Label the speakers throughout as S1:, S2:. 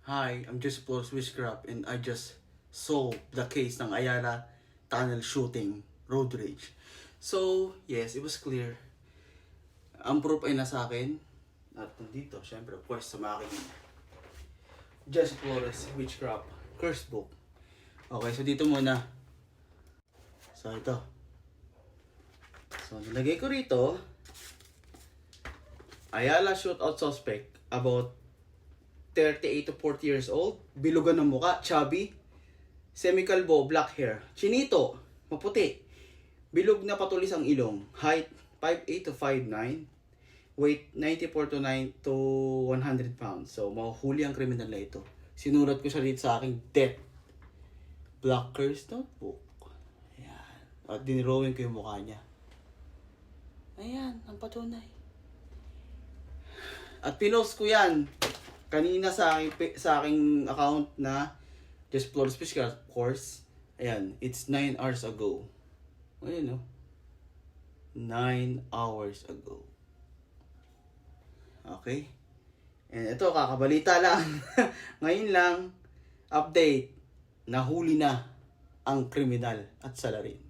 S1: Hi, I'm Jesse Flores Wishcraft and I just solved the case ng Ayala tunnel shooting road rage. So, yes, it was clear. Ang proof ay nasa akin. At nandito, syempre, of course, sa aking Jesse Flores Witchcraft Curse Book. Okay, so dito muna. So, ito. So, nilagay ko rito, Ayala shootout suspect about 38 to 40 years old, bilugan ng muka, chubby, semi-kalbo, black hair, chinito, maputi, bilog na patulis ang ilong, height 5'8 to 5'9, weight 94 to 9 to 100 pounds. So, mahuhuli ang kriminal na ito. Sinulat ko siya dito sa aking death black curse notebook. Ayan. At dinrawing ko yung mukha niya. Ayan, ang patunay. At pinost ko yan kanina sa aking account na Just Flores Witchcraft, of course. Ayan, it's 9 hours ago. Ayan, no? 9 hours ago. Okay? And ito, kakabalita lang. Ngayon lang, update. Nahuli na ang kriminal at salarin.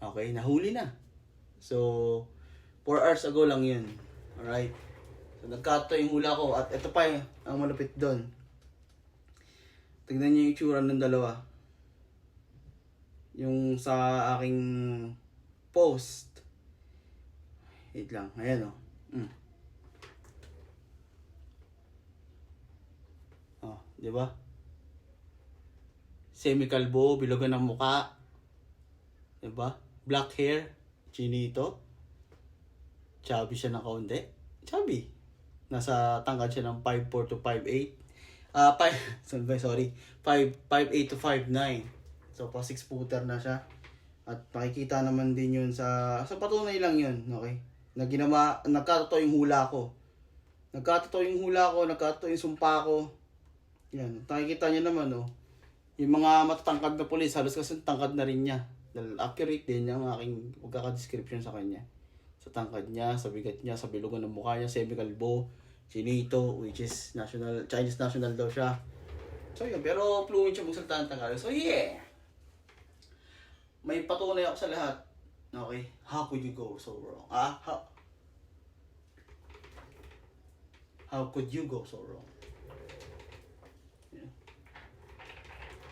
S1: Okay, nahuli na. So, 4 hours ago lang yun. Alright? So, nagkato yung hula ko. At ito pa ang malupit doon. Tignan niyo yung itsura ng dalawa. Yung sa aking post. Wait lang. Ayan o. Oh, di ba? Semi-kalbo, bilugan ng muka. Di ba? Black hair, chinito. Chubby siya ng kaunti. Chubby. Nasa tangkad siya ng 5'4 to 5'8. 5'8 to 5'9. So, pa 6-footer na siya. At makikita naman din yun sa patunay lang yun. Okay? Na ginawa, nagkatotoo yung hula ko. Nagkatotoo yung sumpa ko. Yan. Nakikita niyo naman, oh. Yung mga matatangkad na pulis, halos kasi tangkad na rin niya. Dahil accurate din yung aking pagkaka-description sa kanya. Sa tangkad niya, sa bigat niya, sa bilugan ng mukha niya, semi-kalbo, chinito, which is Chinese national daw siya. So yun, pero fluent siya magsalita ng Tagalog. So yeah! May patunay ako sa lahat. Okay? How could you go so wrong? How could you go so wrong? Yeah.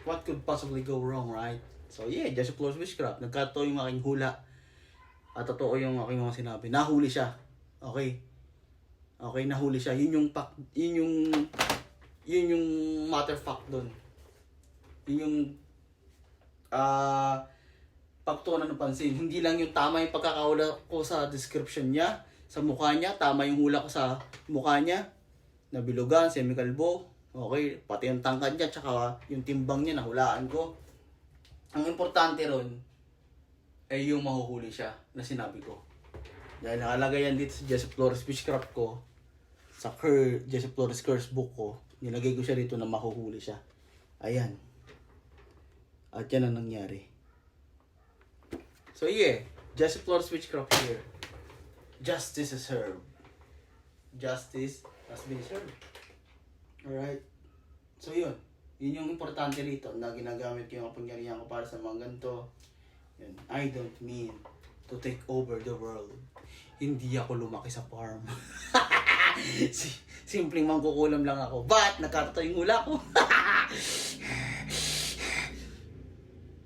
S1: What could possibly go wrong, right? So yeah, Jesse Flores Witchcraft. Nagkatotoo yung aking hula. At totoo yung aking mga sinabi. Nahuli siya. Okay? Okay, nahuli siya. Yun yung matter fact doon. Yun yung pagtuunan ng pansin. Hindi lang yung tama yung pagkakahula ko sa description niya, sa mukha niya, tama yung hula ko sa mukha niya, nabilugan, semi-kalbo, okay, pati yung tangkad niya, tsaka yung timbang niya, nahulaan ko. Ang importante ron, ay yung mahuhuli siya na sinabi ko. Dahil nakalagay yan dito sa Jesse Flores Witchcraft ko, sa Jesse Flores Curse Book ko, nilagay ko siya dito na mahuhuli siya. Ayan. At yan ang nangyari. So yeah, Jesse Flores Witchcraft here. Justice is served. Justice has been served. Alright. So yun. Yun yung importante rito na ginagamit ko yung kapangyarihan ko para sa mga ganito. Yun. I don't mean to take over the world. Hindi ako lumaki sa farm. Simpleng mangkukulam lang ako. But nagkatotoo yung hula ko.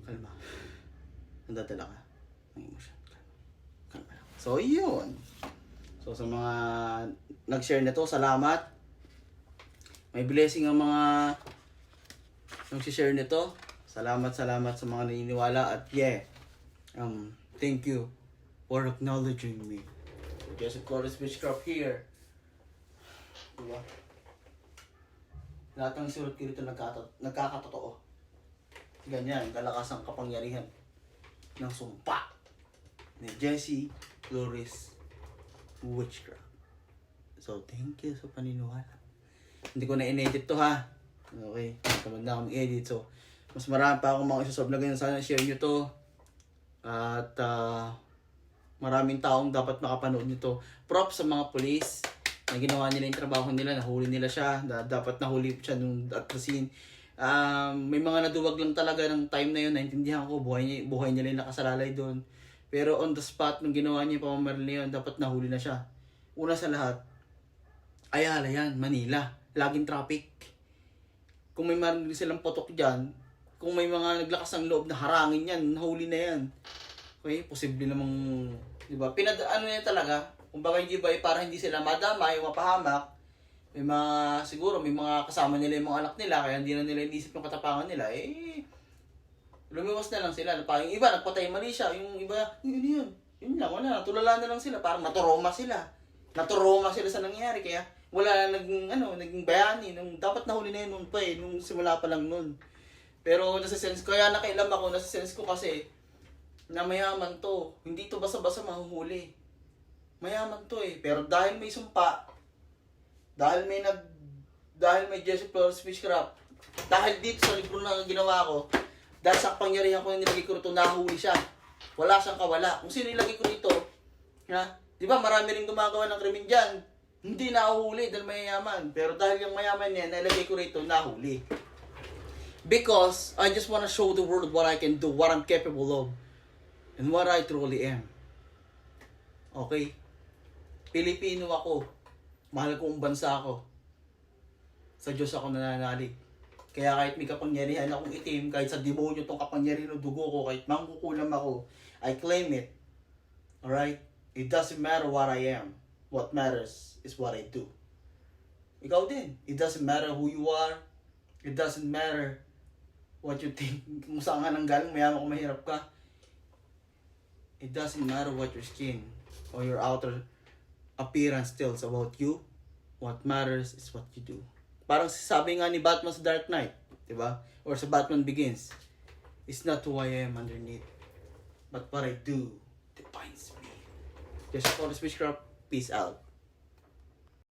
S1: Kalma. Nandadala ka ng emotion. Kalma lang. So yun. So sa mga nag-share nito, salamat. May blessing ang mga nag-share nito. Salamat sa mga naniniwala. At yeah, thank you for acknowledging me. So, Jesse Flores Witchcraft here. Diba? Lahat ng sulat ko dito nagkakatotoo. Ganyan, kalakas ang kapangyarihan ng sumpa ni Jesse Flores Witchcraft. So, thank you sa paniniwala. Hindi ko na in-edit to, ha? Okay, tamad na akong i-edit. So, mas marami pa akong mga isasob na ganyan. Sana share nyo to. At maraming taong dapat makapanood nito. Props sa mga police. na ginawa nila yung trabaho nila, nahuli nila siya, dapat nahuli siya nung at the scene. May mga naduwag lang talaga ng time na yun, naintindihan ko, buhay niya lang nakasalalay doon. Pero on the spot, nung ginawa niya yung pamamaril na yun, dapat nahuli na siya. Una sa lahat, Ayala yan, Manila, laging traffic. Kung may marinig silang potok dyan, kung may mga naglakas ng loob na harangin yan, nahuli na yan. Okay, posible namang, di ba? Ano yan talaga, kumbaga hindi ba, para hindi sila madamay, mapahamak, siguro may mga kasama nila yung mga anak nila, kaya hindi na nila inisip yung katapangan nila, lumiwas na lang sila. Parang yung iba, nagpatay mali siya, yung iba, yun lang, wala, tulala na lang sila, parang naturoma sila sa nangyari, kaya wala naging bayani, dapat nahuli na yun nung simula pa lang nun. Pero nasa-sense ko, kaya nakailam ako, nasa-sense ko kasi, na mayaman to, hindi to basta-basta mahuhuli. Mayaman to pero dahil may sumpa, dahil may Jesse Flores Fishcraft, dahil dito sa libro na ginawa ko, dahil sa kapangyarihan ko na nilagay ko rito, nahuli siya. Wala siyang kawala. Kung sino nilagay ko dito, di ba marami rin gumagawa ng krimen dyan, hindi nahuhuli dahil mayayaman. Pero dahil yung mayaman niya, nilagay ko rito, nahuli. Because I just want to show the world what I can do, what I'm capable of, and what I truly am. Okay? Pilipino ako. Mahal ko ang bansa ko. Sa Diyos ako nananalig. Kaya kahit may kapangyarihan akong itim, kahit sa demonyo tong kapangyarihan ng dugo ko, kahit mangkukulam ako, I claim it. Alright? It doesn't matter what I am. What matters is what I do. Ikaw din. It doesn't matter who you are. It doesn't matter what you think. Kung saan ka nanggaling, mayaman o mahirap ka. It doesn't matter what your skin or your outer appearance tells about you. What matters is what you do. Parang sabi nga ni Batman sa Dark Knight, di ba? Or sa Batman Begins, it's not who I am underneath, but what I do defines me. Just for the Switchcraft, peace out.